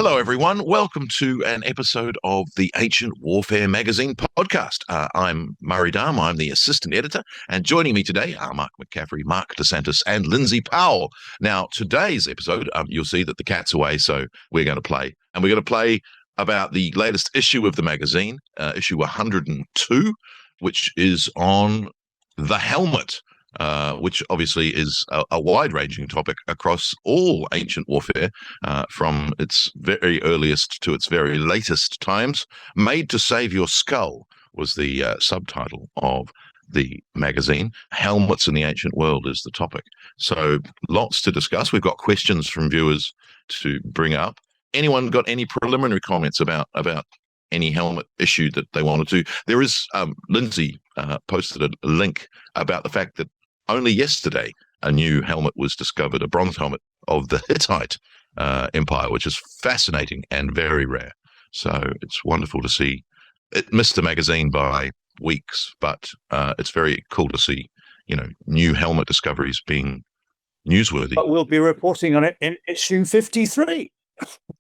Hello, everyone. Welcome to an episode of the Ancient Warfare Magazine podcast. I'm Murray Dahm. I'm the assistant editor. And joining me today are Mark McCaffrey, Mark DeSantis, and Lindsay Powell. Now, today's episode, you'll see that the cat's away, so we're going to play. And we're going to play about the latest issue of the magazine, issue 102, which is on the helmet. Which obviously is a wide-ranging topic across all ancient warfare, from its very earliest to its very latest times. Made to Save Your Skull was the subtitle of the magazine. Helmets in the ancient world is the topic. So lots to discuss. We've got questions from viewers to bring up. Anyone got any preliminary comments about any helmet issue that they wanted to? There is, Lindsay posted a link about the fact that only yesterday, a new helmet was discovered, a bronze helmet of the Hittite Empire, which is fascinating and very rare. So it's wonderful to see. It missed the magazine by weeks, but it's very cool to see, new helmet discoveries being newsworthy. But we'll be reporting on it in issue 53.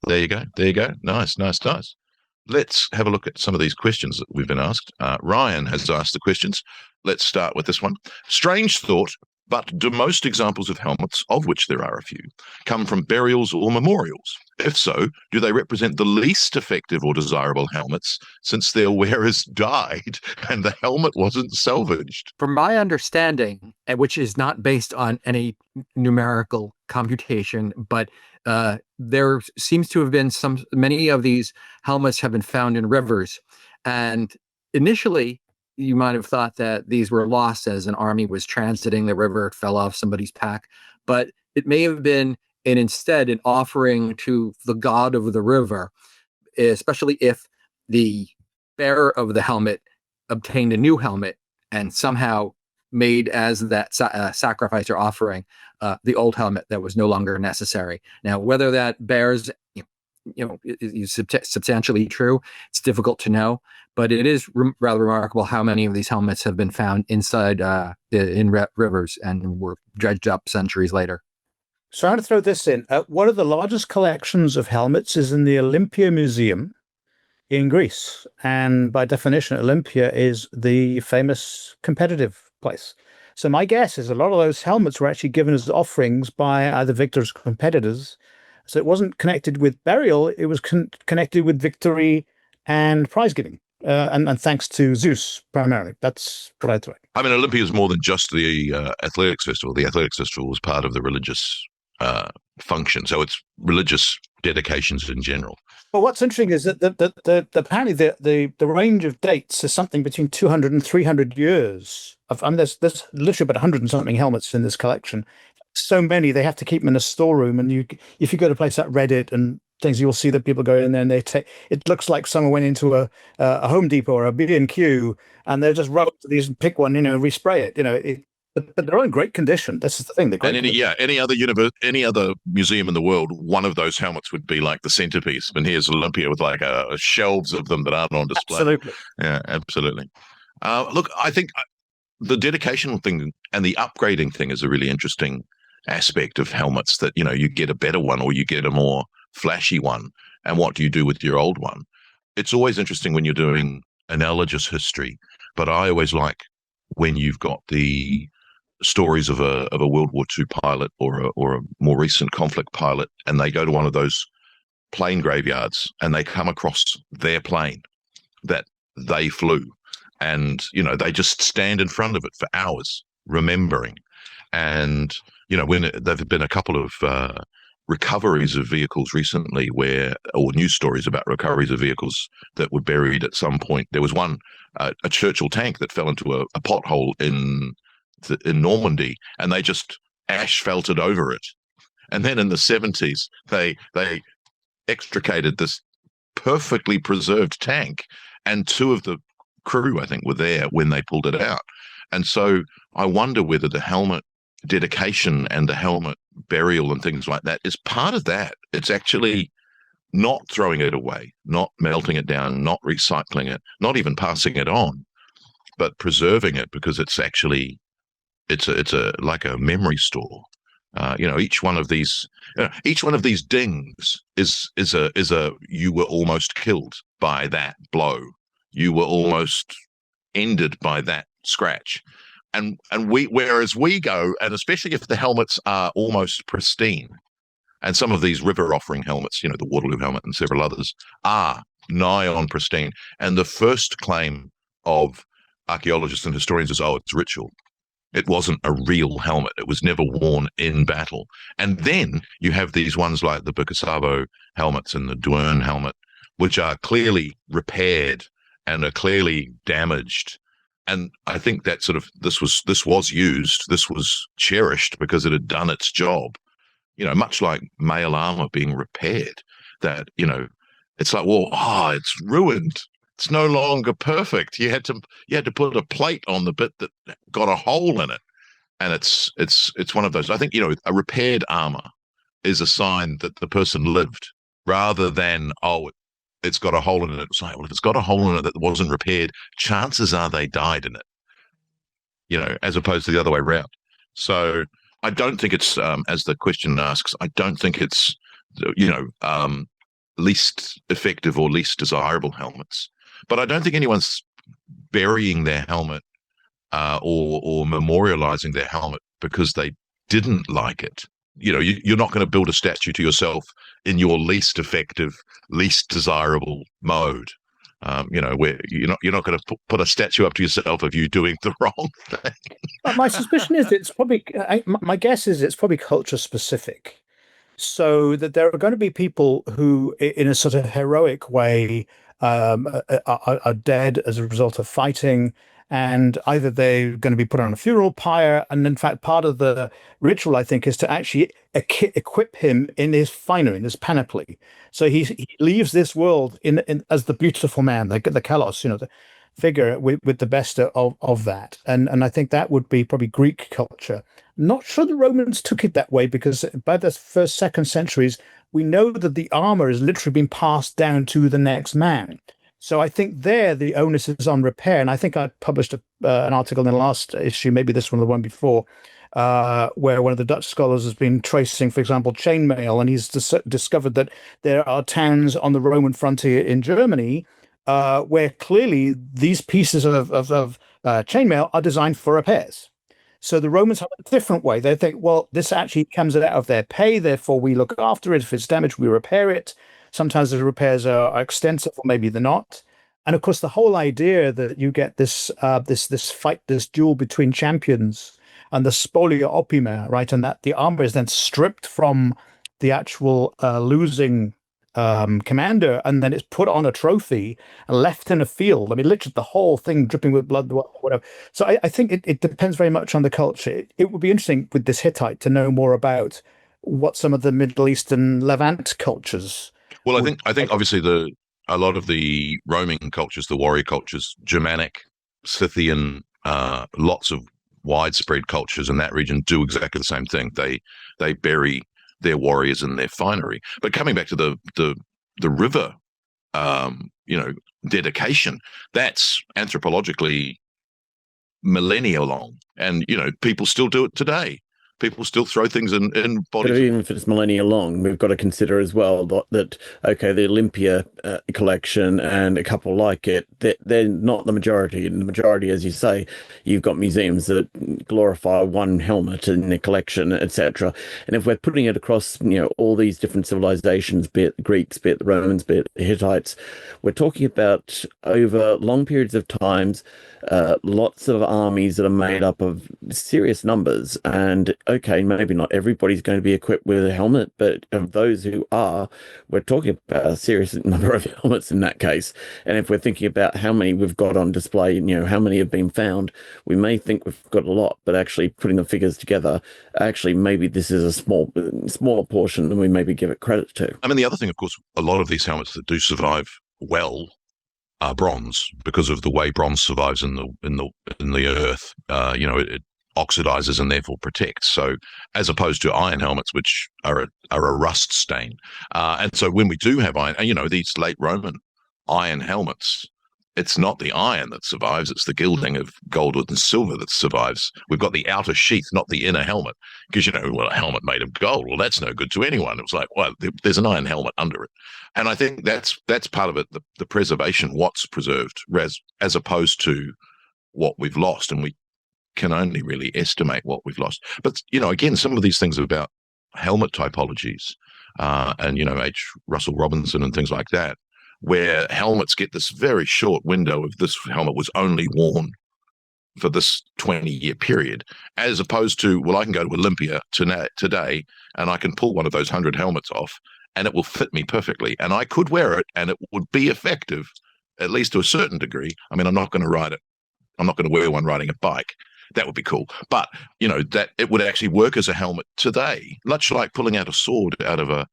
There you go. Nice. Let's have a look at some of these questions that we've been asked. Ryan has asked the questions. Let's start with this one. Strange thought, but do most examples of helmets, of which there are a few, come from burials or memorials? If so, do they represent the least effective or desirable helmets since their wearers died and the helmet wasn't salvaged? From my understanding, which is not based on any numerical computation, but there seems to have been many of these helmets have been found in rivers. And initially, you might have thought that these were lost as an army was transiting the river, it fell off somebody's pack, but it may have been instead an offering to the god of the river, especially if the bearer of the helmet obtained a new helmet and somehow made as that sacrifice or offering the old helmet that was no longer necessary. Now, whether that bears is substantially true, it's difficult to know, but it is rather remarkable how many of these helmets have been found inside in rivers and were dredged up centuries later. So I'm going to throw this in. One of the largest collections of helmets is in the Olympia Museum in Greece. And by definition, Olympia is the famous competitive place. So my guess is a lot of those helmets were actually given as offerings by either victors or competitors. So it wasn't connected with burial, it was connected with victory and prize giving. And thanks to Zeus, primarily. That's what I'd say. I mean, Olympia is more than just the athletics festival. The athletics festival was part of the religious function. So it's religious dedications in general. Well, what's interesting is that apparently the range of dates is something between 200 and 300 years. There's literally about 100 and something helmets in this collection. So many, they have to keep them in a storeroom. And if you go to a place like Reddit and things, you'll see that people go in there and it looks like someone went into a Home Depot or a B&Q and they're just roll to these and pick one, respray it, but they're all in great condition. This is the thing. And any other museum in the world, one of those helmets would be like the centerpiece. And here's Olympia with like shelves of them that aren't on display. Absolutely. Yeah, absolutely. Look, I think the dedication thing and the upgrading thing is a really interesting aspect of helmets, that you get a better one or you get a more flashy one, and what do you do with your old one? It's always interesting when you're doing analogous history, but I always like when you've got the stories of a World War II pilot or a more recent conflict pilot, and they go to one of those plane graveyards and they come across their plane that they flew, and they just stand in front of it for hours remembering. And when there have been a couple of recoveries of vehicles recently, or news stories about recoveries of vehicles that were buried at some point. There was one, a Churchill tank that fell into a pothole in Normandy, and they just asphalted over it. And then in the 70s, they extricated this perfectly preserved tank, and two of the crew, I think, were there when they pulled it out. And so I wonder whether the helmet dedication and the helmet burial and things like that is part of that. It's actually not throwing it away, not melting it down, not recycling it, not even passing it on, but preserving it, because it's like a memory store. Each one of these dings is a you were almost killed by that blow. You were almost ended by that scratch. And whereas we go, and especially if the helmets are almost pristine, and some of these river offering helmets, the Waterloo helmet and several others, are nigh on pristine. And the first claim of archaeologists and historians is, it's ritual. It wasn't a real helmet. It was never worn in battle. And then you have these ones like the Bukasabo helmets and the Duern helmet, which are clearly repaired and are clearly damaged. And I think that this was used, this was cherished because it had done its job. Much like mail armor being repaired, that, it's like, it's ruined. It's no longer perfect. You had to put a plate on the bit that got a hole in it. And it's one of those. I think, a repaired armor is a sign that the person lived, rather than, it's got a hole in it. It's like, if it's got a hole in it that wasn't repaired, chances are they died in it, as opposed to the other way around. So I don't think it's, as the question asks, I don't think it's, least effective or least desirable helmets. But I don't think anyone's burying their helmet or memorializing their helmet because they didn't like it. You're not going to build a statue to yourself in your least effective, least desirable mode. Where you're not going to put a statue up to yourself of you doing the wrong thing. My suspicion is it's probably, my guess is it's probably culture specific. So that there are going to be people who, in a sort of heroic way, are dead as a result of fighting, and either they're going to be put on a funeral pyre, and in fact part of the ritual, I think, is to actually equip him in his finery, in his panoply, so he leaves this world in as the beautiful man, the kalos, the figure with the best of that, and I think that would be probably Greek culture. Not sure the Romans took it that way, because by the first, second centuries, we know that the armor is literally being passed down to the next man. So I think there the onus is on repair. And I think I published an article in the last issue, maybe this one, the one before, where one of the Dutch scholars has been tracing, for example, chainmail, and he's discovered that there are towns on the Roman frontier in Germany where clearly these pieces of chainmail are designed for repairs. So the Romans have a different way. They think, well, this actually comes out of their pay, therefore we look after it. If it's damaged, we repair it. Sometimes the repairs are extensive, or maybe they're not. And of course, the whole idea that you get this fight, this duel between champions, and the spolia opima, right, and that the armor is then stripped from the actual losing commander, and then it's put on a trophy and left in a field. I mean, literally the whole thing dripping with blood, whatever. So I think it depends very much on the culture. It would be interesting with this Hittite to know more about what some of the Middle Eastern Levant cultures. Well, I think obviously a lot of the Roman cultures, the warrior cultures, Germanic, Scythian, lots of widespread cultures in that region do exactly the same thing. They bury their warriors in their finery. But coming back to the river, dedication, that's anthropologically millennia long, and people still do it today. People still throw things in bodies. But even if it's millennia long, we've got to consider as well that the Olympia collection and a couple like it, they're not the majority. And the majority, as you say, you've got museums that glorify one helmet in their collection, etc. And if we're putting it across, all these different civilizations, be it the Greeks, be it the Romans, be it the Hittites, we're talking about over long periods of times, lots of armies that are made up of serious numbers. And maybe not everybody's going to be equipped with a helmet, but of those who are, we're talking about a serious number of helmets in that case. And if we're thinking about how many we've got on display, how many have been found, we may think we've got a lot, but actually putting the figures together, maybe this is a smaller portion than we maybe give it credit to. I mean, the other thing, of course, a lot of these helmets that do survive well are bronze, because of the way bronze survives in the earth. It oxidizes and therefore protects. So, as opposed to iron helmets, which are a rust stain. And so, when we do have iron, these late Roman iron helmets, it's not the iron that survives, it's the gilding of gold and silver that survives. We've got the outer sheath, not the inner helmet. Because, well, a helmet made of gold, well, that's no good to anyone. It was like, well, there's an iron helmet under it. And I think that's part of it, the preservation, what's preserved, as opposed to what we've lost. And we can only really estimate what we've lost. But, again, some of these things about helmet typologies and, H. Russell Robinson and things like that, where helmets get this very short window of this helmet was only worn for this 20-year period, as opposed to, well, I can go to Olympia today and I can pull one of those 100 helmets off and it will fit me perfectly. And I could wear it and it would be effective, at least to a certain degree. I mean, I'm not going to ride it. I'm not going to wear one riding a bike. That would be cool. But, that it would actually work as a helmet today, much like pulling out a sword out of a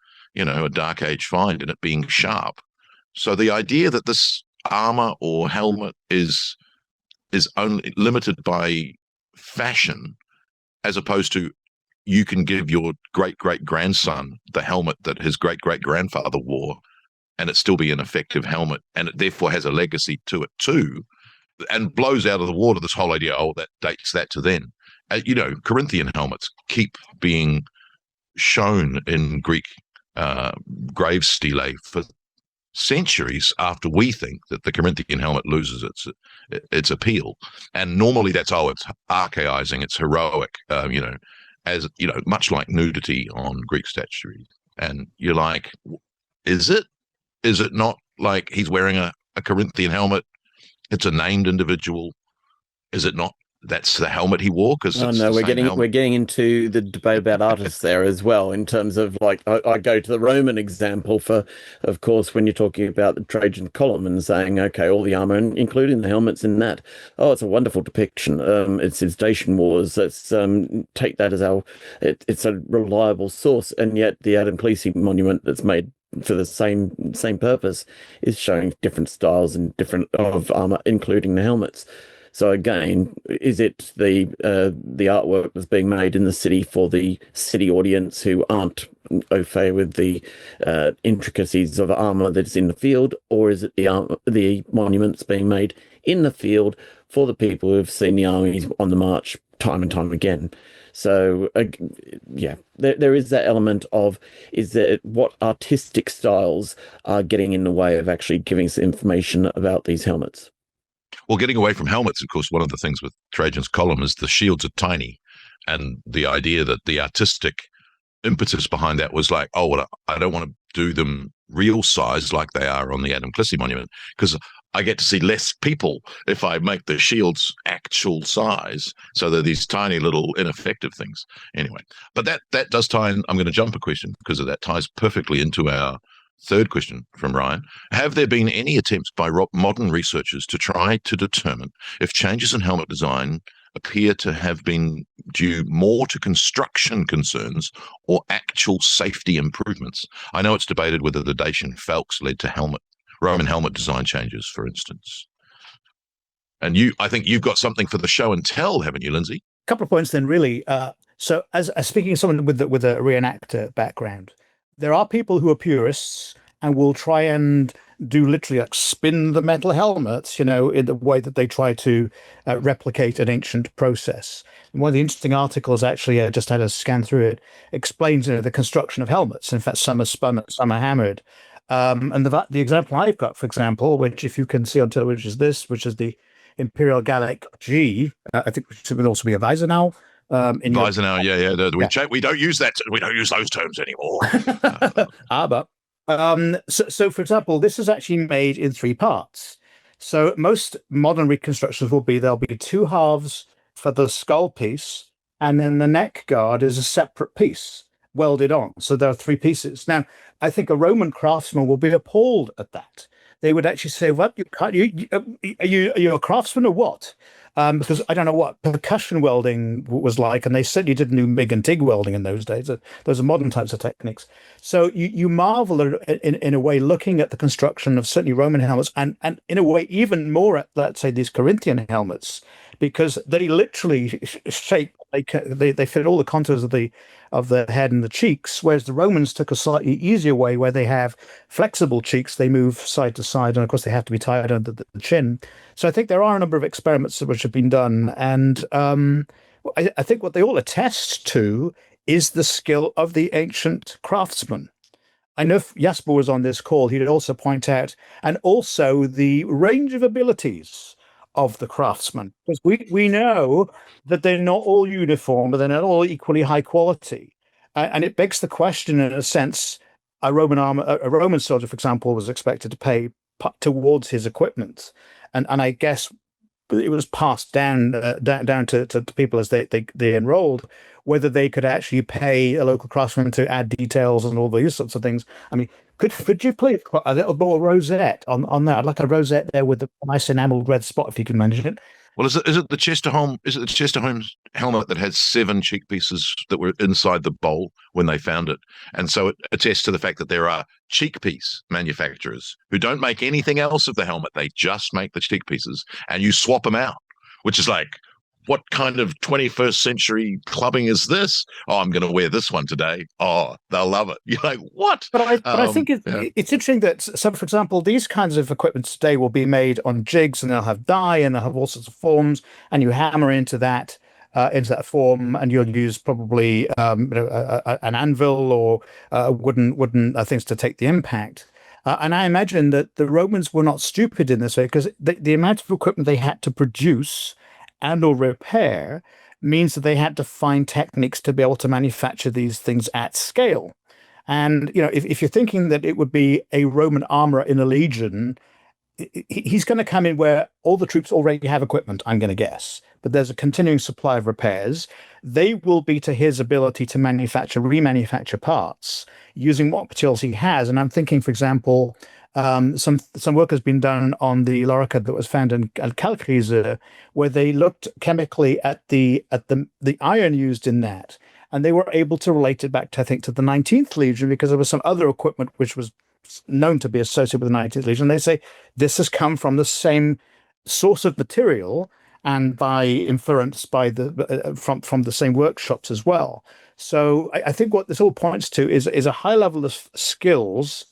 Dark Age find and it being sharp. So the idea that this armor or helmet is only limited by fashion, as opposed to you can give your great-great-grandson the helmet that his great-great-grandfather wore, and it still be an effective helmet, and it therefore has a legacy to it too, and blows out of the water this whole idea, that dates that to then. Corinthian helmets keep being shown in Greek grave stelae for centuries after we think that the Corinthian helmet loses its appeal. And normally that's, it's archaizing, it's heroic, as, much like nudity on Greek statuary. And you're like, is it not like he's wearing a Corinthian helmet? It's a named individual. Is it not? That's the helmet he wore. We're getting into the debate about artists there as well. In terms of I go to the Roman example for, of course, when you're talking about the Trajan column and saying, okay, all the armor, including the helmets in that. Oh, it's a wonderful depiction. It's his Dacian wars. Let's take that as it's a reliable source. And yet the Adam Cleese monument that's made for the same purpose is showing different styles and different of armor, including the helmets. So again, is it the artwork that's being made in the city for the city audience who aren't au fait with the intricacies of armor that's in the field, or is it the monuments being made in the field for the people who have seen the armies on the march time and time again? So there is that element of, is that what artistic styles are getting in the way of actually giving us information about these helmets? Well, getting away from helmets, of course, one of the things with Trajan's column is the shields are tiny. And the idea that the artistic impetus behind that was like, oh, well, I don't want to do them real size like they are on the Adam Cleese monument, because I get to see less people if I make the shields actual size. So they're these tiny little ineffective things. Anyway, but that does tie in. I'm going to jump a question because of that, ties perfectly into our third question from Ryan. Have there been any attempts by modern researchers to try to determine if changes in helmet design appear to have been due more to construction concerns or actual safety improvements? I know it's debated whether the Dacian falx led to Roman helmet design changes, for instance. And I think you've got something for the show and tell, haven't you, Lindsay? A couple of points then, really. So as speaking of someone with a reenactor background, there are people who are purists and will try and do literally like spin the metal helmets, in the way that they try to replicate an ancient process. And one of the interesting articles, actually, I just had a scan through it, explains the construction of helmets. In fact, some are spun, some are hammered. And the example I've got, for example, which if you can see on television, which is the Imperial Gallic G, I think which would also be a Weisenau. Weisenau, yeah. We don't use that. We don't use those terms anymore. Aber. So, for example, this is actually made in 3 parts. So most modern reconstructions there'll be 2 halves for the skull piece, and then the neck guard is a separate piece welded on. So there are 3 pieces. Now, I think a Roman craftsman will be appalled at that. They would actually say, "What? Are you a craftsman or what?" Because I don't know what percussion welding was like, and they certainly didn't do MIG and TIG welding in those days. Those are modern types of techniques. So you marvel in a way looking at the construction of certainly Roman helmets, and in a way even more at, let's say, these Corinthian helmets, because they literally shape they fit all the contours of the head and the cheeks, whereas the Romans took a slightly easier way where they have flexible cheeks. They move side to side, and of course they have to be tied under the chin. So I think there are a number of experiments which have been done, and I think what they all attest to is the skill of the ancient craftsman. I know if Jasper was on this call, he'd also point out, and also the range of abilities of the craftsmen, because we know that they're not all uniform, but they're not all equally high quality, and it begs the question, in a sense, a Roman soldier, for example, was expected to pay towards his equipment, and I guess it was passed down to people as they enrolled, whether they could actually pay a local craftsman to add details and all these sorts of things. I mean, could you please put a little more rosette on that? I'd like a rosette there with a nice enameled red spot, if you can manage it. Well, is it the Chesterholm? Is it the Chesterholm helmet that has 7 cheek pieces that were inside the bowl when they found it? And so it attests to the fact that there are cheek piece manufacturers who don't make anything else of the helmet; they just make the cheek pieces, and you swap them out, which is like, what kind of 21st century clubbing is this? Oh, I'm going to wear this one today. Oh, they'll love it. You're like, what? But I think it's interesting that, so for example, these kinds of equipment today will be made on jigs, and they'll have die, and they'll have all sorts of forms, and you hammer into that form, and you'll use probably an anvil or wooden things to take the impact. And I imagine that the Romans were not stupid in this way, because the amount of equipment they had to produce and or repair means that they had to find techniques to be able to manufacture these things at scale. And, if you're thinking that it would be a Roman armorer in a legion, he's going to come in where all the troops already have equipment, I'm going to guess. But there's a continuing supply of repairs. They will be to his ability to remanufacture parts using what materials he has. And I'm thinking, for example, some work has been done on the lorica that was found in Kalkriese, where they looked chemically at the iron used in that, and they were able to relate it back to, I think, to the 19th Legion, because there was some other equipment which was known to be associated with the 19th Legion. They say this has come from the same source of material, and by inference by from the same workshops as well. So I think what this all points to is a high level of skills,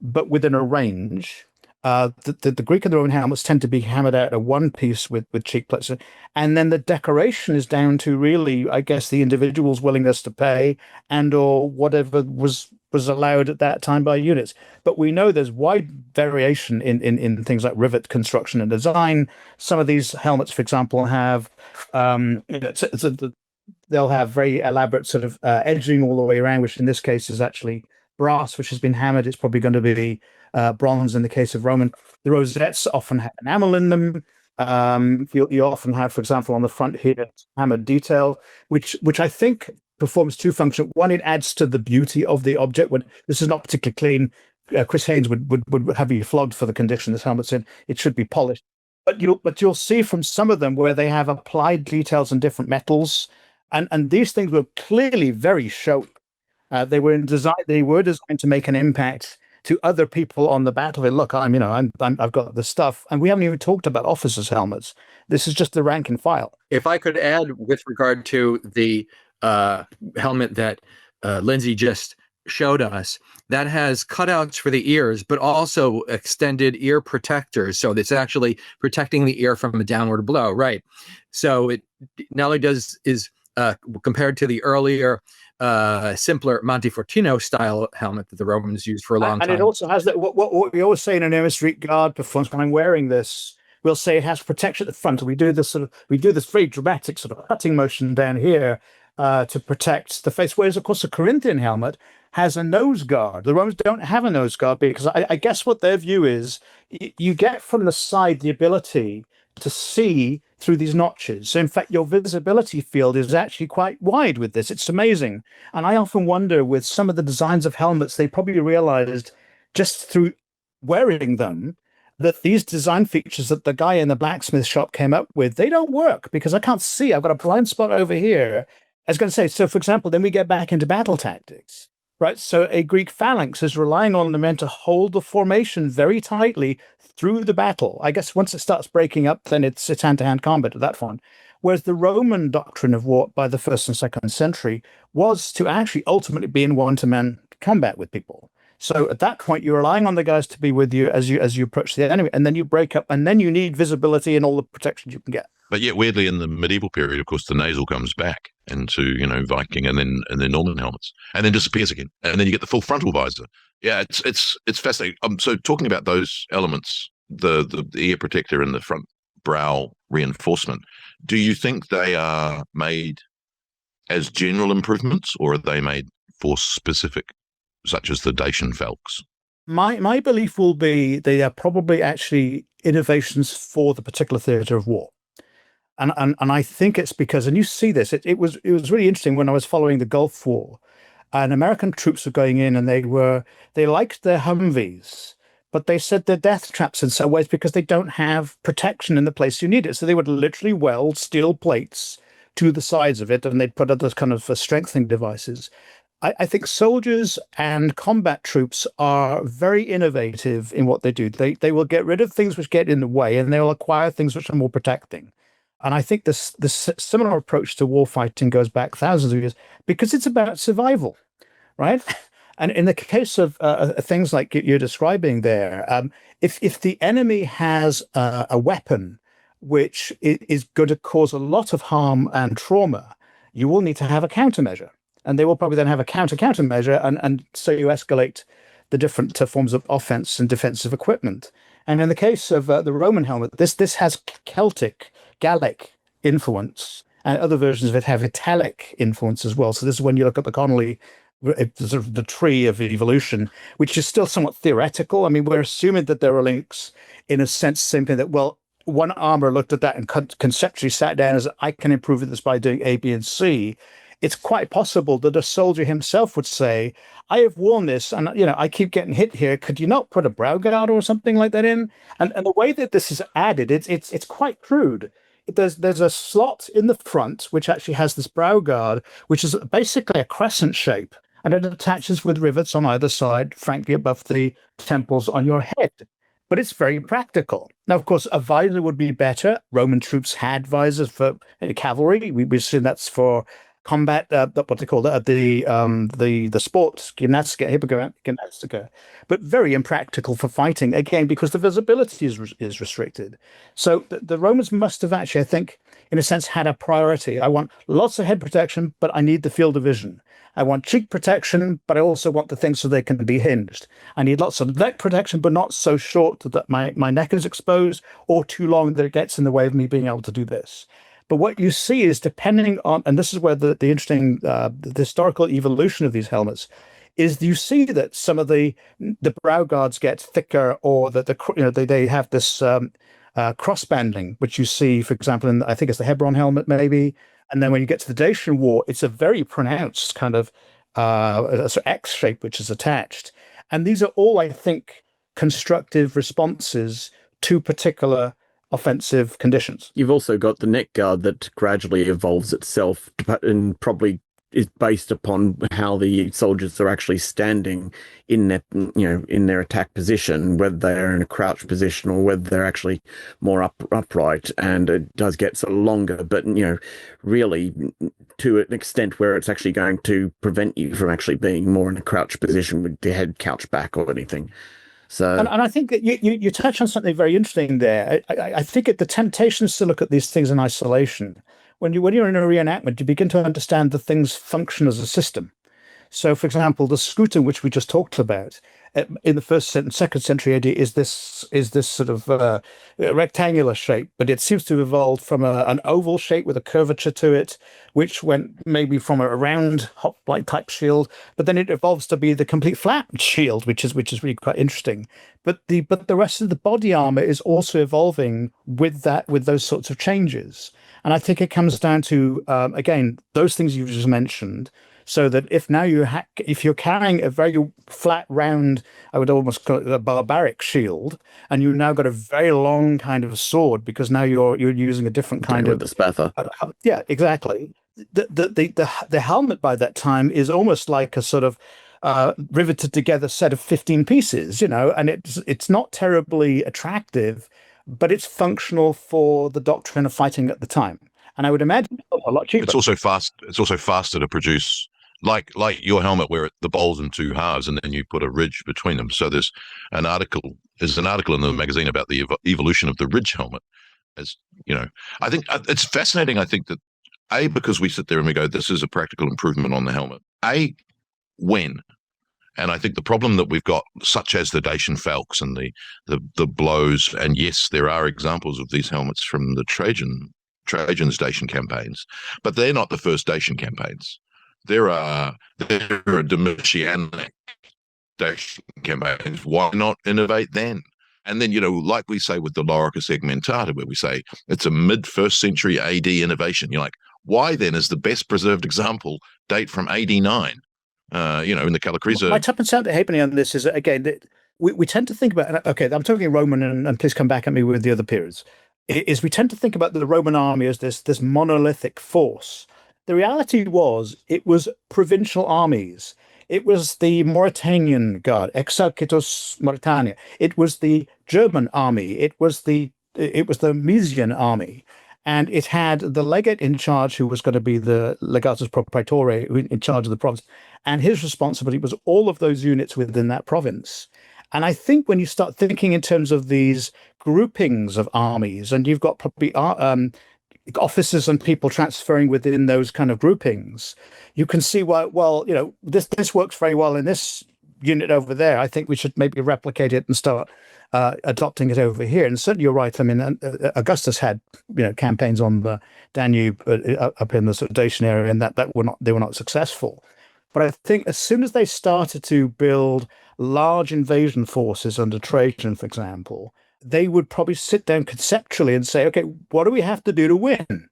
but within a range. The Greek and the Roman helmets tend to be hammered out at one piece with cheek plates, and then the decoration is down to really, I guess, the individual's willingness to pay and or whatever was allowed at that time by units. But we know there's wide variation in things like rivet construction and design. Some of these helmets, for example, have they'll have very elaborate sort of edging all the way around, which in this case is actually brass, which has been hammered. It's probably going to be bronze in the case of Roman. The rosettes often have enamel in them. You often have, for example, on the front here, hammered detail, which I think performs two functions. One, it adds to the beauty of the object. When this is not particularly clean, Chris Haynes would have you flogged for the condition this helmet's in. It should be polished. But you'll see from some of them where they have applied details in different metals, and these things were clearly very showy. They were designed to make an impact to other people on the battlefield. Look, I've got the stuff, and we haven't even talked about officers' helmets. This is just the rank and file. If I could add with regard to the helmet that Lindsay just showed us, that has cutouts for the ears, but also extended ear protectors. So it's actually protecting the ear from a downward blow, right? So it not only is compared to the earlier simpler Montefortino style helmet that the Romans used for a long time. And it also has that what we always say in an Air Street Guard performance when I'm wearing this, we'll say it has protection at the front. We do this very dramatic sort of cutting motion down here to protect the face. Whereas, of course, the Corinthian helmet has a nose guard. The Romans don't have a nose guard because I guess what their view is, you get from the side the ability to see through these notches. So in fact, your visibility field is actually quite wide with this. It's amazing. And I often wonder, with some of the designs of helmets, they probably realized just through wearing them that these design features that the guy in the blacksmith shop came up with, they don't work because I can't see. I've got a blind spot over here. I was going to say, so for example, then we get back into battle tactics. Right, so a Greek phalanx is relying on the men to hold the formation very tightly through the battle. I guess once it starts breaking up, then it's hand-to-hand combat at that point. Whereas the Roman doctrine of war by the 1st and 2nd century was to actually ultimately be in one-to-man combat with people. So at that point, you're relying on the guys to be with you as you approach the enemy, and then you break up, and then you need visibility and all the protections you can get. But yet, weirdly, in the medieval period, of course, the nasal comes back into Viking and then Norman helmets, and then disappears again, and then you get the full frontal visor. Yeah, it's fascinating. So talking about those elements, the ear protector and the front brow reinforcement, do you think they are made as general improvements, or are they made for specific, such as the Dacian Falks? My belief will be they are probably actually innovations for the particular theatre of war. And I think it's because, and you see this, it was really interesting when I was following the Gulf War, and American troops were going in, and they liked their Humvees, but they said they're death traps in some ways because they don't have protection in the place you need it. So they would literally weld steel plates to the sides of it, and they'd put other kind of strengthening devices. I think soldiers and combat troops are very innovative in what they do. They will get rid of things which get in the way, and they will acquire things which are more protecting. And I think this similar approach to warfighting goes back thousands of years because it's about survival, right? And in the case of things like you're describing there, if the enemy has a weapon which is going to cause a lot of harm and trauma, you will need to have a countermeasure. And they will probably then have a countermeasure, and so you escalate the different forms of offense and defensive equipment. And in the case of the Roman helmet, this has Gallic influence, and other versions of it have Italic influence as well. So this is when you look at the Connolly, sort of the tree of evolution, which is still somewhat theoretical. I mean, we're assuming that there are links in a sense, simply that, well, one armor looked at that and conceptually sat down as, I can improve this by doing A, B, and C. It's quite possible that a soldier himself would say, I have worn this and, I keep getting hit here. Could you not put a brow guard or something like that in? And the way that this is added, it's quite crude. There's a slot in the front, which actually has this brow guard, which is basically a crescent shape. And it attaches with rivets on either side, frankly, above the temples on your head. But it's very practical. Now, of course, a visor would be better. Roman troops had visors for cavalry. We've seen that's for combat, what they call that, the sports, gymnastica, but very impractical for fighting, again, because the visibility is restricted. So the Romans must have actually, I think, in a sense, had a priority. I want lots of head protection, but I need the field of vision. I want cheek protection, but I also want the things so they can be hinged. I need lots of neck protection, but not so short that my neck is exposed, or too long that it gets in the way of me being able to do this. But what you see is, depending on, and this is where the interesting, the historical evolution of these helmets is, you see that some of the brow guards get thicker, or that they have this cross-banding, which you see, for example, in, I think it's the Hebron helmet, maybe. And then when you get to the Dacian War, it's a very pronounced kind of a sort of X shape which is attached. And these are all, I think, constructive responses to particular offensive conditions. You've also got the neck guard that gradually evolves itself and probably is based upon how the soldiers are actually standing in that, in their attack position, whether they're in a crouch position or whether they're actually more upright. And it does get sort of longer, but really to an extent where it's actually going to prevent you from actually being more in a crouch position with the head couched back or anything. So, and I think that you touch on something very interesting there. I think the temptation is to look at these things in isolation. When you're in a reenactment, you begin to understand that things function as a system. So, for example, the scutum, which we just talked about, in the 1st and 2nd century AD, is this sort of rectangular shape, but it seems to have evolved from an oval shape with a curvature to it, which went maybe from a round hoplite type shield, but then it evolves to be the complete flat shield, which is really quite interesting. But the rest of the body armor is also evolving with those sorts of changes. And I think it comes down to, again, those things you just mentioned, so that if you're carrying a very flat, round, I would almost call it a barbaric shield, and you've now got a very long kind of sword, because now you're using a different kind of the spatha. Yeah, exactly. The helmet by that time is almost like a sort of riveted together set of 15 pieces, and it's not terribly attractive, but it's functional for the doctrine of fighting at the time. And I would imagine a lot cheaper. It's also faster to produce, like your helmet, where the bowl's in two halves, and then you put a ridge between them. So there's an article in the magazine about the evolution of the ridge helmet. As you know, I think it's fascinating. I think that because we sit there and we go, this is a practical improvement on the helmet. When. And I think the problem that we've got, such as the Dacian Falcons and the blows, and yes, there are examples of these helmets from the Trajan's Dacian campaigns, but they're not the first Dacian campaigns. There are Domitianic Dacian campaigns. Why not innovate then? And then, like we say with the Lorica segmentata, where we say it's a mid-1st century AD innovation. You're like, why then is the best preserved example date from AD 9? In the Calacrisa. My tuppence out halfpenny on this is, again, that we tend to think about, okay, I'm talking Roman, and please come back at me with the other periods, is we tend to think about the Roman army as this monolithic force. The reality was it was provincial armies. It was the Mauritanian Guard, Exarchatos Mauritania. It was the German army. It was the Mysian army. And it had the legate in charge, who was going to be the legatus proprietore in charge of the province. And his responsibility was all of those units within that province. And I think when you start thinking in terms of these groupings of armies, and you've got probably officers and people transferring within those kind of groupings, you can see why, this works very well in this unit over there. I think we should maybe replicate it and start adopting it over here. And certainly you're right. I mean, Augustus had campaigns on the Danube up in the sort of Dacian area, and they were not successful. But I think as soon as they started to build large invasion forces under Trajan, for example, they would probably sit down conceptually and say, okay, what do we have to do to win?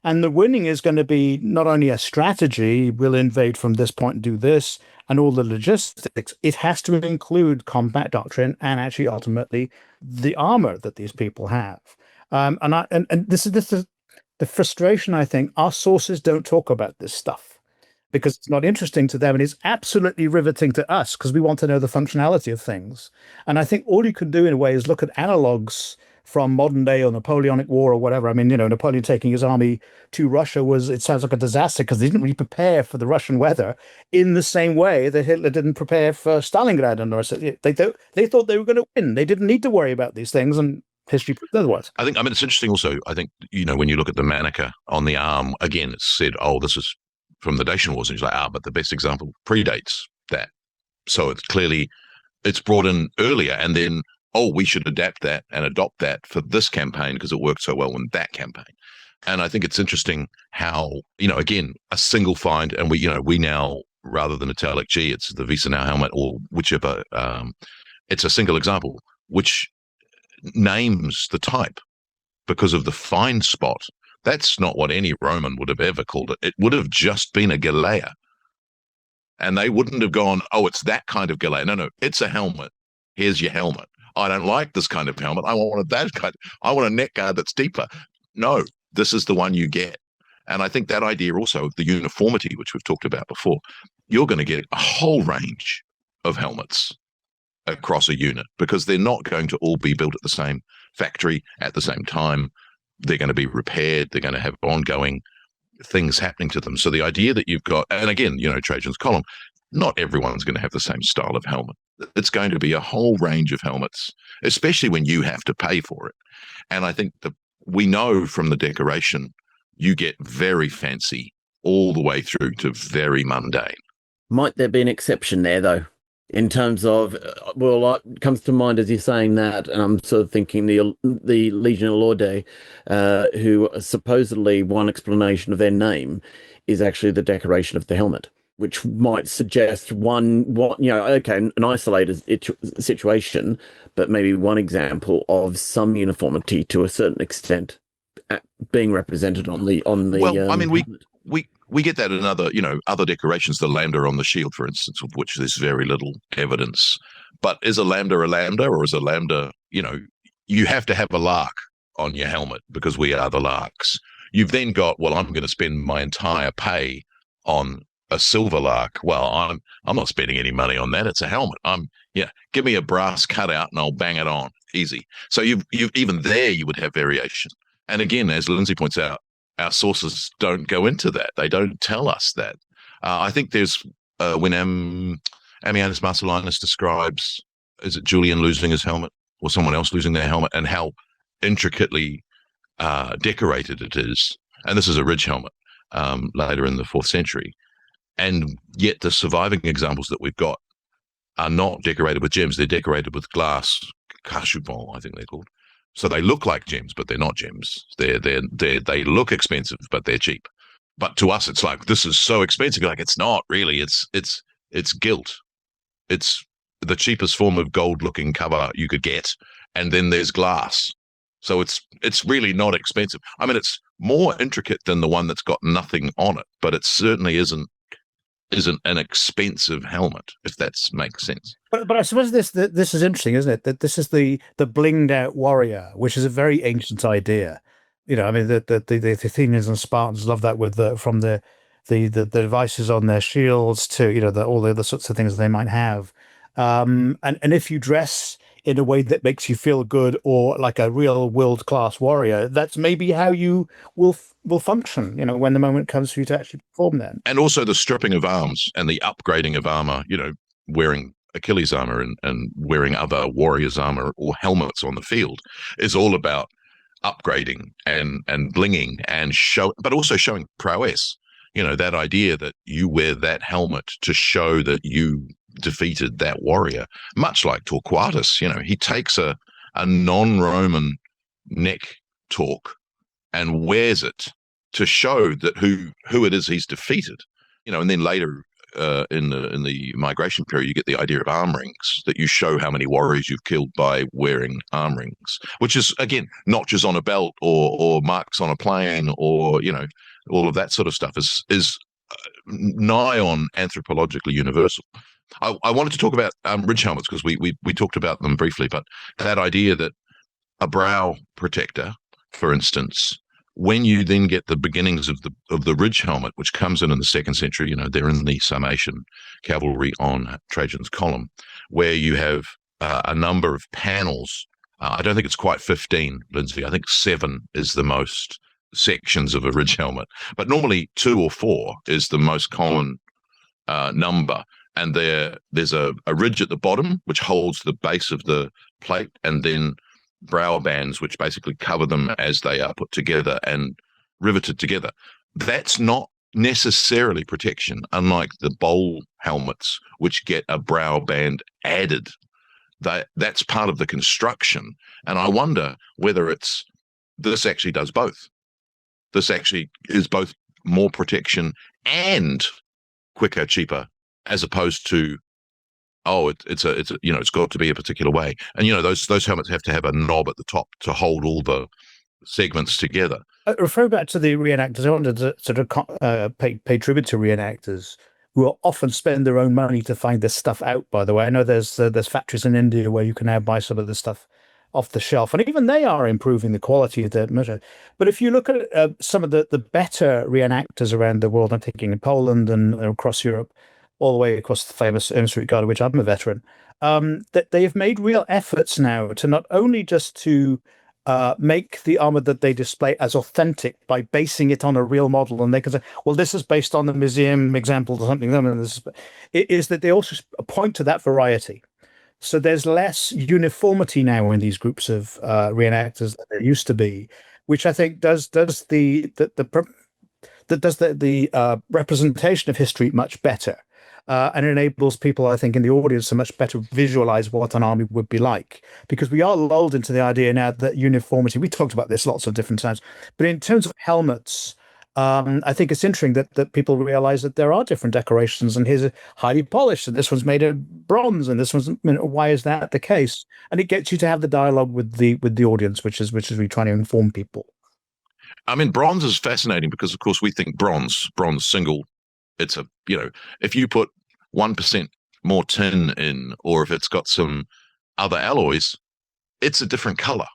And the winning is going to be not only a strategy, we'll invade from this point and do this, and all the logistics. It has to include combat doctrine and actually ultimately the armor that these people have. And this is the frustration, I think. Our sources don't talk about this stuff because it's not interesting to them, and it's absolutely riveting to us because we want to know the functionality of things. And I think all you can do in a way is look at analogs from modern day or Napoleonic War or whatever. I mean, Napoleon taking his army to Russia it sounds like a disaster because they didn't really prepare for the Russian weather in the same way that Hitler didn't prepare for Stalingrad and the rest. They thought they were going to win. They didn't need to worry about these things, and history proved otherwise. I mean, it's interesting also. I think, when you look at the manica on the arm, again, it's said, oh, this is from the Dacian Wars, and he's like, but the best example predates that. So it's brought in earlier, and then, we should adapt that and adopt that for this campaign because it worked so well in that campaign. And I think it's interesting how, again, a single find, and we now, rather than italic G, it's the Wiesenau helmet or whichever, it's a single example, which names the type because of the find spot. That's not what any Roman would have ever called it. It would have just been a Galea. And they wouldn't have gone, it's that kind of Galea. No, it's a helmet. Here's your helmet. I don't like this kind of helmet. I want that kind. I want a neck guard that's deeper. No, this is the one you get. And I think that idea also of the uniformity, which we've talked about before, you're going to get a whole range of helmets across a unit because they're not going to all be built at the same factory at the same time. They're going to be repaired. They're going to have ongoing things happening to them. So the idea that you've got, and again, Trajan's column, not everyone's going to have the same style of helmet. It's going to be a whole range of helmets, especially when you have to pay for it. And I think that we know from the decoration, you get very fancy all the way through to very mundane. Might there be an exception there, though? In terms of, it comes to mind as you're saying that, and I'm sort of thinking the Legion of Laude, who supposedly one explanation of their name is actually the decoration of the helmet, which might suggest an isolated situation, but maybe one example of some uniformity to a certain extent being represented on the. Well, I mean, we get that in other decorations, the lambda on the shield, for instance, of which there's very little evidence. But is a lambda, or is a lambda, you have to have a lark on your helmet because we are the larks. You've then got, I'm going to spend my entire pay on a silver lark. Well, I'm not spending any money on that. It's a helmet. Give me a brass cutout and I'll bang it on. Easy. So you've even there you would have variation. And again, as Lindsay points out, our sources don't go into that. They don't tell us that. I think there's when Ammianus Marcellinus describes, is it Julian losing his helmet or someone else losing their helmet, and how intricately decorated it is. And this is a ridge helmet later in the 4th century. And yet the surviving examples that we've got are not decorated with gems. They're decorated with glass cachepot, I think they're called. So they look like gems, but they're not gems. They look expensive, but they're cheap. But to us, it's like, this is so expensive. Like, it's not really. It's gilt. It's the cheapest form of gold-looking cover you could get, and then there's glass. So it's really not expensive. I mean, it's more intricate than the one that's got nothing on it, but it certainly isn't an expensive helmet, if that makes sense. But I suppose this is interesting, isn't it? That this is the blinged out warrior, which is a very ancient idea. I mean, the Athenians and Spartans love that, with from the devices on their shields to all the other sorts of things they might have. And if you dress in a way that makes you feel good, or like a real world-class warrior, that's maybe how you will function, when the moment comes for you to actually perform that. And also the stripping of arms and the upgrading of armor, wearing Achilles armor and wearing other warriors' armor or helmets on the field is all about upgrading and blinging and but also showing prowess. That idea that you wear that helmet to show that you defeated that warrior, much like Torquatus. He takes a non-Roman neck torque and wears it to show that who it is he's defeated. And then later in the migration period, you get the idea of arm rings, that you show how many warriors you've killed by wearing arm rings, which is, again, notches on a belt or marks on a plane, or all of that sort of stuff is nigh on anthropologically universal. I wanted to talk about ridge helmets because we talked about them briefly, but that idea that a brow protector, for instance, when you then get the beginnings of the ridge helmet, which comes in the 2nd century, they're in the Sarmatian cavalry on Trajan's column, where you have a number of panels. I don't think it's quite 15, Lindsay. I think 7 is the most sections of a ridge helmet, but normally 2 or 4 is the most common number. And there's a ridge at the bottom, which holds the base of the plate, and then brow bands, which basically cover them as they are put together and riveted together. That's not necessarily protection, unlike the bowl helmets, which get a brow band added. That's part of the construction. And I wonder whether this actually does both. This actually is both more protection and quicker, cheaper, as opposed to, it's got to be a particular way. And those helmets have to have a knob at the top to hold all the segments together. Referring back to the reenactors, I wanted to sort of pay tribute to reenactors who often spend their own money to find this stuff out. By the way, I know there's factories in India where you can now buy some of this stuff off the shelf, and even they are improving the quality of the measure. But if you look at some of the better reenactors around the world, I'm thinking in Poland and across Europe, all the way across the famous Elm Street Gala, which I'm a veteran, that they have made real efforts now to not only just to make the armor that they display as authentic by basing it on a real model, and they can say, well, this is based on the museum example or something. It is that they also point to that variety. So there's less uniformity now in these groups of reenactors than there used to be, which I think does the representation of history much better. And enables people, I think, in the audience to much better visualize what an army would be like. Because we are lulled into the idea now that uniformity, we talked about this lots of different times, but in terms of helmets, I think it's interesting that people realize that there are different decorations, and his are highly polished, and this one's made of bronze, and this one's, why is that the case? And it gets you to have the dialogue with the audience, which is really trying to inform people. I mean, bronze is fascinating because, of course, we think bronze single. It's if you put 1% more tin in, or if it's got some other alloys, it's a different color.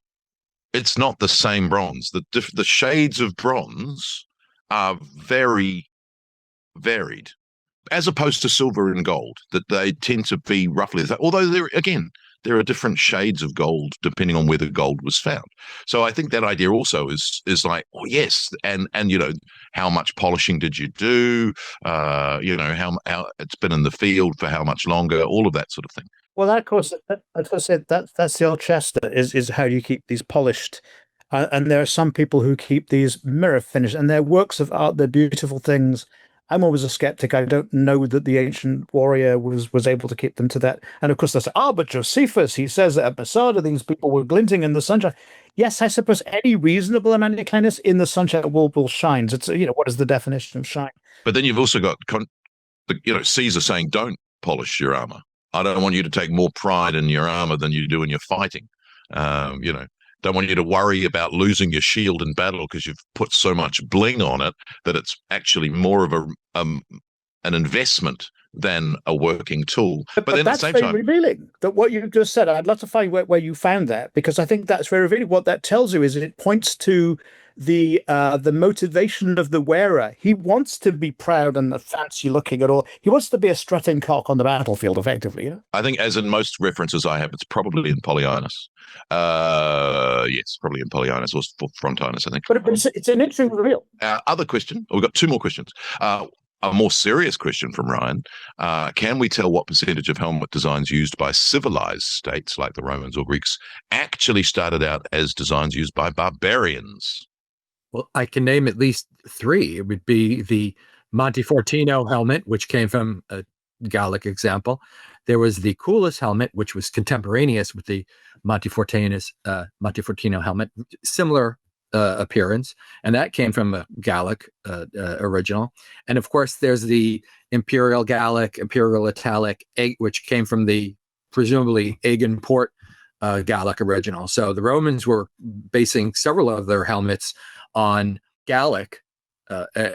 It's not the same bronze. The shades of bronze are very varied, as opposed to silver and gold, that they tend to be roughly the same. Although there are different shades of gold depending on where the gold was found. So I think that idea also is like, oh yes, and how much polishing did you do? How it's been in the field for how much longer? All of that sort of thing. Well, that, of course, as I said, that's the old Chester, is how do you keep these polished. And there are some people who keep these mirror finish, and they're works of art, they're beautiful things. I'm always a skeptic. I don't know that the ancient warrior was able to keep them to that. And of course, there's but Josephus, he says that at Masada, these people were glinting in the sunshine. Yes, I suppose any reasonable amount of cleanness in the sunshine will shines. It's, what is the definition of shine? But then you've also got, Caesar saying, don't polish your armor. I don't want you to take more pride in your armor than you do in your fighting. Don't want you to worry about losing your shield in battle because you've put so much bling on it that it's actually more of an investment than a working tool. But then that's at the same time, revealing that what you just said. I'd love to find where you found that, because I think that's very revealing. What that tells you is it points to the motivation of the wearer. He wants to be proud and fancy looking at all. He wants to be a strutting cock on the battlefield, effectively. I think, as in most references I have, it's probably in Polyaenus. Yes, probably in Polyaenus or Frontinus, I think. But it's an interesting reveal. Other question. We've got two more questions. A more serious question from Ryan. Can we tell what percentage of helmet designs used by civilized states like the Romans or Greeks actually started out as designs used by barbarians? Well, I can name at least three. It would be the Montefortino helmet, which came from a Gallic example. There was the Culus helmet, which was contemporaneous with the Montefortino helmet, similar appearance, and that came from a Gallic original. And of course, there's the Imperial Gallic, Imperial Italic, which came from the presumably Aginport Gallic original. So the Romans were basing several of their helmets on Gallic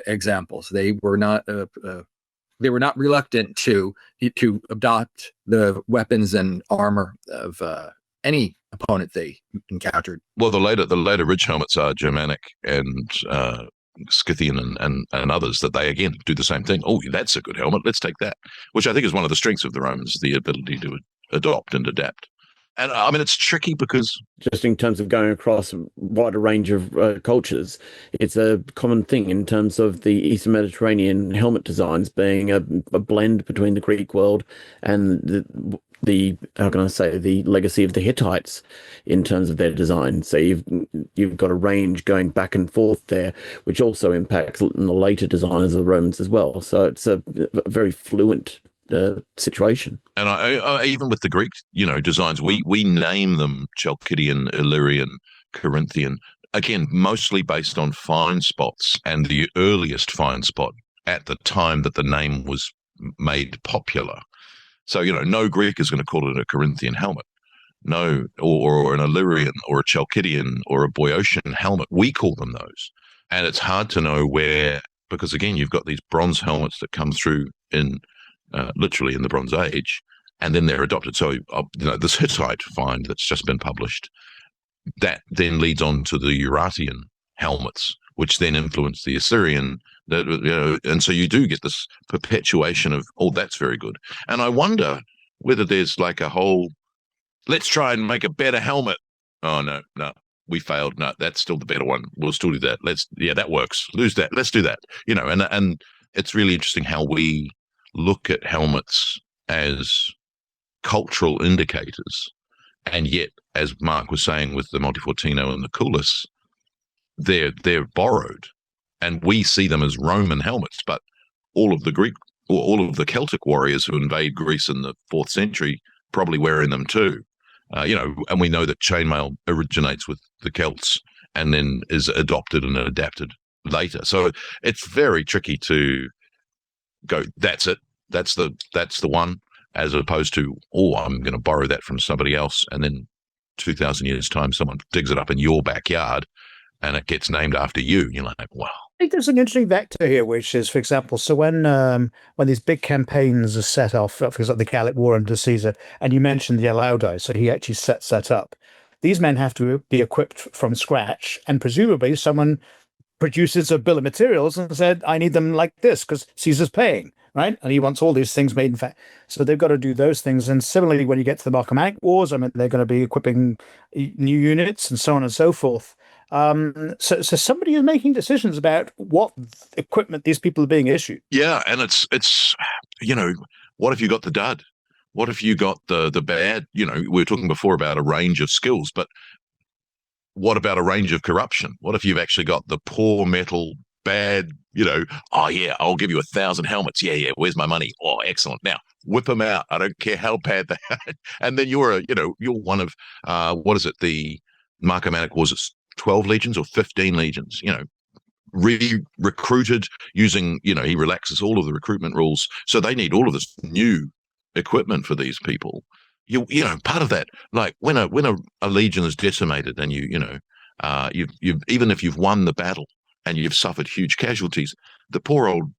examples. They were not reluctant to adopt the weapons and armor of any opponent they encountered. Well, the later ridge helmets are Germanic and Scythian and others that they again do the same thing. Oh, that's a good helmet. Let's take that, which I think is one of the strengths of the Romans, the ability to adopt and adapt. And I mean, it's tricky because just in terms of going across a wider range of cultures, it's a common thing in terms of the Eastern Mediterranean helmet designs being a blend between the Greek world and the how can I say, the legacy of the Hittites in terms of their design. So you've got a range going back and forth there, which also impacts in the later designers of the Romans as well. So it's a very fluent situation. And I even with the Greek, designs, we name them Chalcidian, Illyrian, Corinthian, again, mostly based on find spots and the earliest find spot at the time that the name was made popular. So, no Greek is going to call it a Corinthian helmet. No, or an Illyrian or a Chalcidian or a Boeotian helmet. We call them those. And it's hard to know where, because again, you've got these bronze helmets that come through in literally in the Bronze Age, and then they're adopted. So, this Hittite find that's just been published, that then leads on to the Urartian helmets, which then influence the Assyrian. And so you do get this perpetuation of, oh, that's very good. And I wonder whether there's like a whole, let's try and make a better helmet. Oh, no, we failed. No, that's still the better one. We'll still do that. That works. Lose that. Let's do that. And it's really interesting how we look at helmets as cultural indicators. And yet, as Mark was saying with the Montefortino and the Culus, they're borrowed. And we see them as Roman helmets, but all of the Greek or all of the Celtic warriors who invade Greece in the 4th century probably wearing them too. And we know that chainmail originates with the Celts and then is adopted and adapted later. So it's very tricky to go, that's it, that's the one, as opposed to, oh, I'm going to borrow that from somebody else, and then 2,000 years time someone digs it up in your backyard and it gets named after you. You're like, wow. I think there's an interesting vector here, which is, for example, so when these big campaigns are set off, for example, the Gallic War under Caesar, and you mentioned the Alaudi, so he actually sets that up. These men have to be equipped from scratch, and presumably someone produces a bill of materials and said, I need them like this because Caesar's paying. right? And he wants all these things made in fact. So they've got to do those things. And similarly, when you get to the Marcomannic Wars, I mean, they're going to be equipping new units and so on and so forth. So somebody is making decisions about what equipment these people are being issued. Yeah, and it's what if you got the dud? What if you got the bad? We were talking before about a range of skills, but what about a range of corruption? What if you've actually got the poor metal, bad, oh yeah, I'll give you 1,000 helmets. Yeah, where's my money? Oh, excellent. Now whip them out. I don't care how bad they are. And then you're one of what is it? The Marcomannic was it 12 legions or 15 legions? Recruited using, he relaxes all of the recruitment rules. So they need all of this new equipment for these people. Part of that, like when a legion is decimated and you've even if you've won the battle and you've suffered huge casualties, the poor old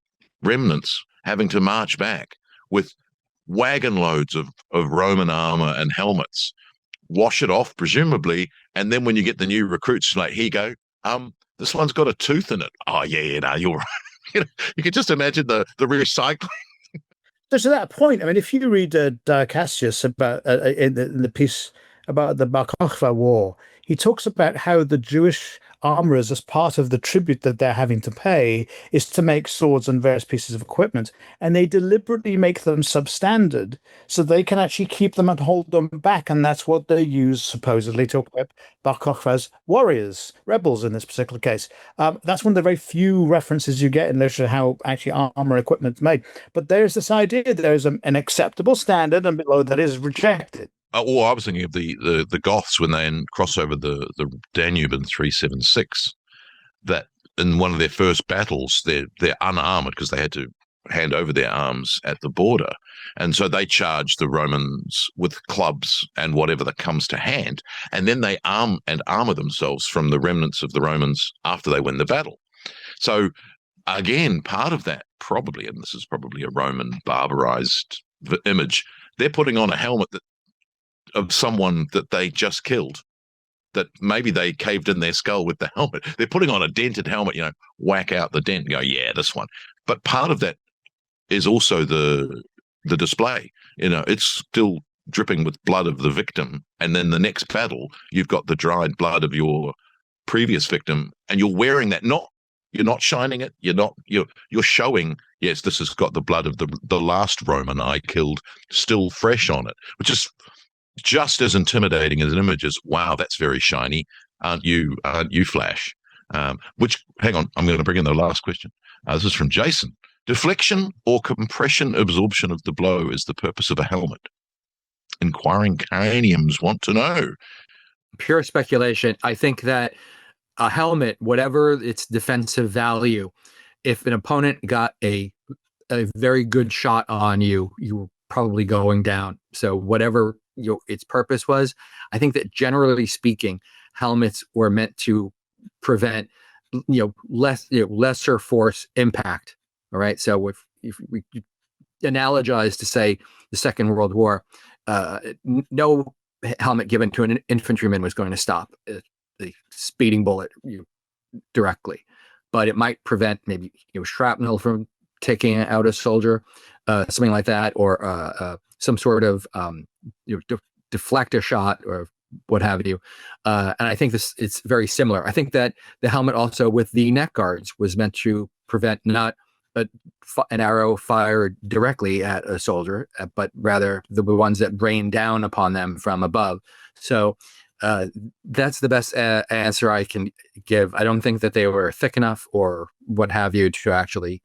remnants having to march back with wagon loads of Roman armor and helmets, wash it off presumably, and then when you get the new recruits, like, here you go, this one's got a tooth in it. Oh yeah, no, you're right. You can just imagine the recycling. So to that point, I mean, if you read Cassius about in the piece about the Bar Kokhba War, he talks about how the Jewish armorers, as part of the tribute that they're having to pay, is to make swords and various pieces of equipment, and they deliberately make them substandard so they can actually keep them and hold them back, and that's what they use supposedly to equip Bar Kokhba's warriors, rebels in this particular case. That's one of the very few references you get in literature how actually armor equipment is made. But there's this idea there's an acceptable standard, and below that is rejected. Or I was thinking of the Goths when they cross over the Danube in 376. That in one of their first battles, they're unarmored because they had to hand over their arms at the border, and so they charge the Romans with clubs and whatever that comes to hand, and then they armor themselves from the remnants of the Romans after they win the battle. So again, part of that probably, and this is probably a Roman barbarized image, they're putting on a helmet of someone that they just killed, that maybe they caved in their skull with the helmet. They're putting on a dented helmet, whack out the dent and go, yeah, this one. But part of that is also the display. It's still dripping with blood of the victim. And then the next battle, you've got the dried blood of your previous victim, and you're wearing that. You're not shining it. You're showing, yes, this has got the blood of the last Roman I killed still fresh on it, which is just as intimidating as an image as, wow, that's very shiny. Aren't you Flash? Hang on, I'm going to bring in the last question. This is from Jason. Deflection or compression absorption of the blow is the purpose of a helmet. Inquiring craniums want to know. Pure speculation. I think that a helmet, whatever its defensive value, if an opponent got a very good shot on you, you were probably going down. So whatever its purpose was, I think that generally speaking, helmets were meant to prevent lesser force impact. All right. So if we analogize to, say, the Second World War, no helmet given to an infantryman was going to stop the speeding bullet directly, but it might prevent maybe shrapnel from taking out a soldier, something like that, or some sort of deflect a shot or what have you. And I think it's very similar. I think that the helmet also with the neck guards was meant to prevent not an arrow fired directly at a soldier, but rather the ones that rain down upon them from above. So that's the best answer I can give. I don't think that they were thick enough or what have you to actually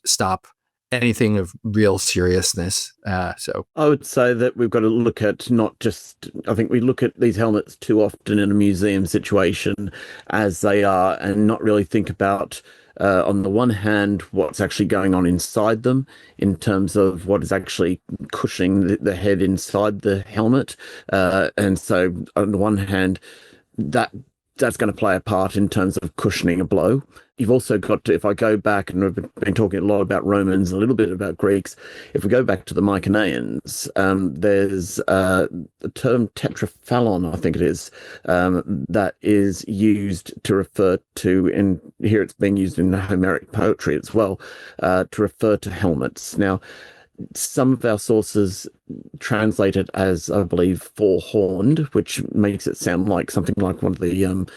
stop anything of real seriousness. So I would say that we've got to look at I think we look at these helmets too often in a museum situation as they are and not really think about, on the one hand, what's actually going on inside them in terms of what is actually cushioning the head inside the helmet. And so on the one hand, that that's going to play a part in terms of cushioning a blow. You've also got to, if I go back, and we've been talking a lot about Romans, a little bit about Greeks, if we go back to the Mycenaeans, there's the term tetraphalon, I think it is, that is used to refer to, and here it's being used in Homeric poetry as well, to refer to helmets. Now, some of our sources translate it as, I believe, four-horned, which makes it sound like something like one of the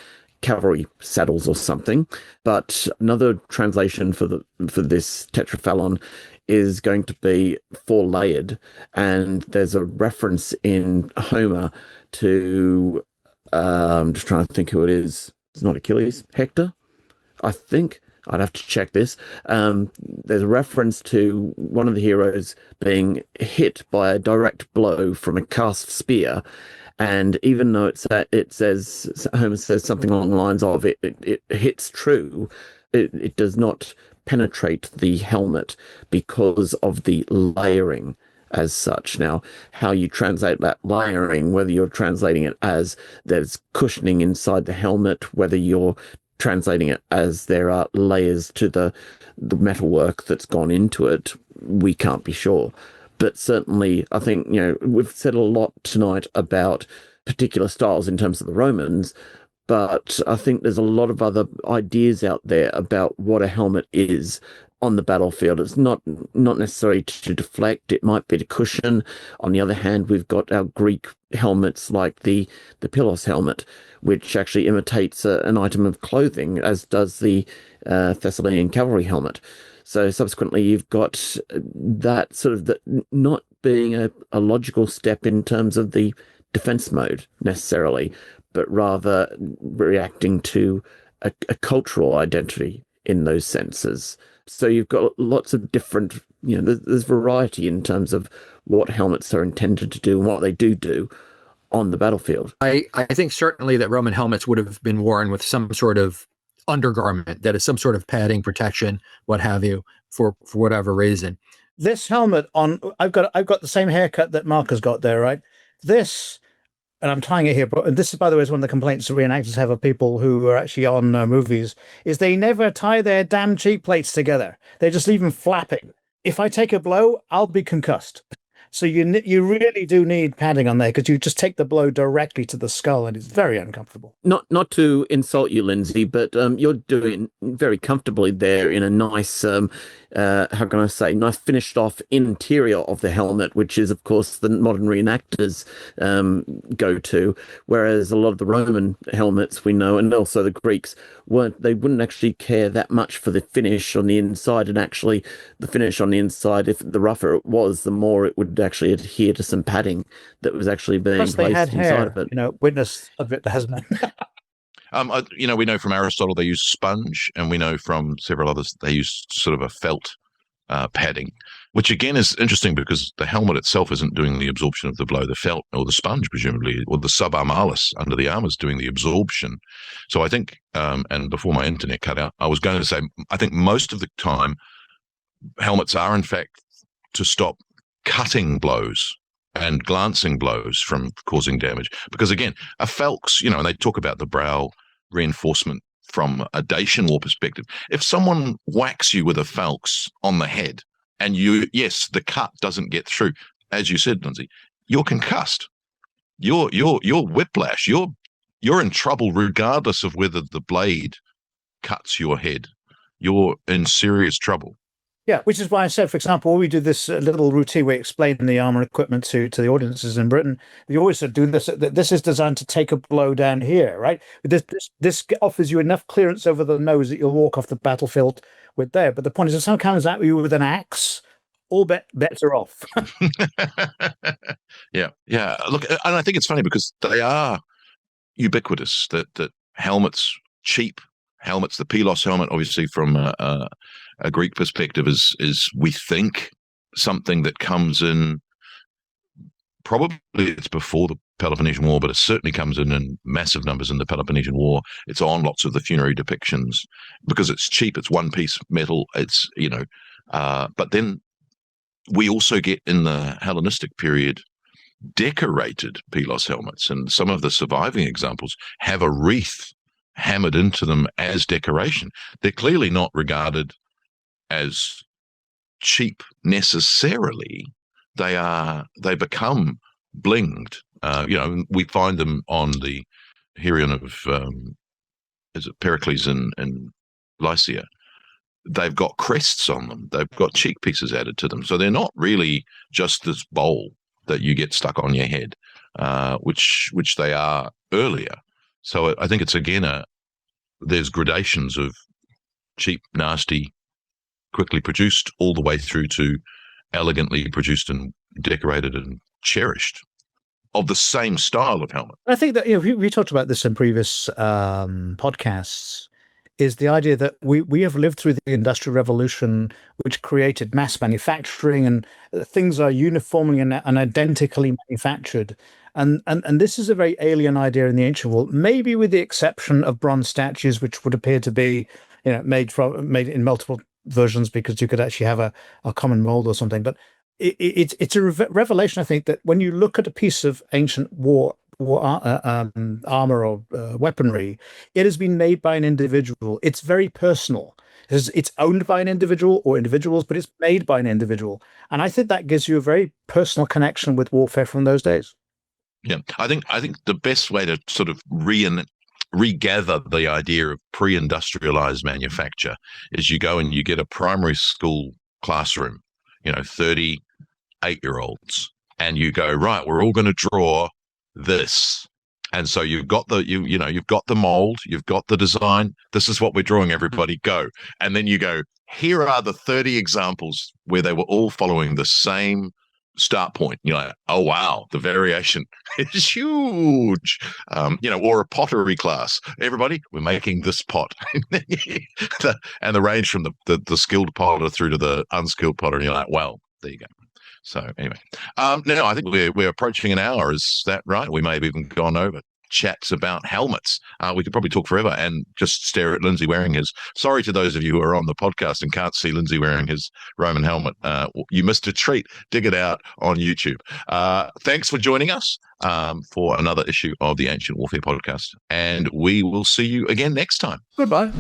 cavalry saddles or something. But another translation for this tetraphalon is going to be four-layered, and there's a reference in Homer to I'm just trying to think who it is. It's not Achilles, Hector, I think. I'd have to check this. There's a reference to one of the heroes being hit by a direct blow from a cast spear, and even though it says, Homer says something along the lines of it hits true, it does not penetrate the helmet because of the layering as such. Now, how you translate that layering, whether you're translating it as there's cushioning inside the helmet, whether you're translating it as there are layers to the metalwork that's gone into it, we can't be sure. But certainly, I think, we've said a lot tonight about particular styles in terms of the Romans, but I think there's a lot of other ideas out there about what a helmet is on the battlefield. It's not necessarily to deflect, it might be to cushion. On the other hand, we've got our Greek helmets like the Pylos helmet, which actually imitates an item of clothing, as does the Thessalian cavalry helmet. So subsequently, you've got that sort of not being a logical step in terms of the defense mode necessarily, but rather reacting to a cultural identity in those senses. So you've got lots of different, there's variety in terms of what helmets are intended to do and what they do on the battlefield. I think certainly that Roman helmets would have been worn with some sort of undergarment that is some sort of padding, protection, what have you, for whatever reason. This helmet I've got the same haircut that Mark has got there, right? This, and I'm tying it here, but this is, by the way, is one of the complaints that reenactors have of people who are actually on movies, is they never tie their damn cheek plates together. They just leave them flapping. If I take a blow, I'll be concussed. So you really do need padding on there, because you just take the blow directly to the skull, and it's very uncomfortable. Not to insult you, Lindsay, but you're doing very comfortably there in a nice, how can I say, nice finished off interior of the helmet, which is, of course, the modern reenactors go to. Whereas a lot of the Roman helmets we know, and also the Greeks, wouldn't actually care that much for the finish on the inside. And actually, the finish on the inside, if the rougher it was, the more it would actually adhere to some padding that was actually being placed inside of it. Witness of it, hasn't it? We know from Aristotle they use sponge, and we know from several others they use sort of a felt padding, which again is interesting because the helmet itself isn't doing the absorption of the blow. The felt, or the sponge presumably, or the subarmalis under the arm is doing the absorption. So I think, and before my internet cut out, I was going to say, I think most of the time helmets are in fact to stop cutting blows and glancing blows from causing damage. Because again, a falx, and they talk about the brow reinforcement from a Dacian war perspective. If someone whacks you with a falx on the head and the cut doesn't get through, as you said, Lindsay, you're concussed. You're whiplash. You're in trouble regardless of whether the blade cuts your head. You're in serious trouble. Yeah, which is why I said, for example, when we do this little routine, we explain the armor equipment to the audiences in Britain. We always do this. This is designed to take a blow down here, right? This offers you enough clearance over the nose that you'll walk off the battlefield with there. But the point is, if someone comes at you with an axe, all bets are off. Yeah. Look, and I think it's funny because they are ubiquitous. That helmets, cheap helmets, the Pylos helmet, obviously from a Greek perspective, is we think something that comes in, probably it's before the Peloponnesian War, but it certainly comes in massive numbers in the Peloponnesian War. It's on lots of the funerary depictions because it's cheap. It's one piece metal. It's, but then we also get in the Hellenistic period decorated Pylos helmets, and some of the surviving examples have a wreath hammered into them as decoration. They're clearly not regarded as cheap necessarily. They become blinged. We find them on the Herion of is it Pericles and Lycia. They've got crests on them. They've got cheek pieces added to them. So they're not really just this bowl that you get stuck on your head, which they are earlier. So I think it's, again, there's gradations of cheap, nasty, quickly produced, all the way through to elegantly produced and decorated and cherished, of the same style of helmet. I think that we talked about this in previous podcasts, is the idea that we have lived through the Industrial Revolution, which created mass manufacturing, and things are uniformly and identically manufactured. And this is a very alien idea in the ancient world, maybe with the exception of bronze statues, which would appear to be made in multiple versions, because you could actually have a common mold or something. But it's a revelation, I think, that when you look at a piece of ancient war armor or weaponry, it has been made by an individual. It's very personal. It's owned by an individual or individuals, but it's made by an individual. And I think that gives you a very personal connection with warfare from those days. Yeah, I think the best way to sort of regather the idea of pre-industrialized manufacture is you go and you get a primary school classroom, 38-year-olds, and you go, right, we're all going to draw this. And so you've got you've got the mold, you've got the design. This is what we're drawing, everybody, go. And then you go, here are the 30 examples where they were all following the same start point. You're like, oh wow, the variation is huge. Or a pottery class. Everybody, we're making this pot. And the range from the skilled potter through to the unskilled potter, and you're like, well, there you go. So anyway, now I think we're approaching an hour. Is that right? We may have even gone over chats about helmets. We could probably talk forever and just stare at Lindsay wearing his. Sorry to those of you who are on the podcast and can't see Lindsay wearing his Roman helmet. You missed a treat. Dig it out on YouTube. Thanks for joining us for another issue of the Ancient Warfare Podcast, and we will see you again next time. Goodbye.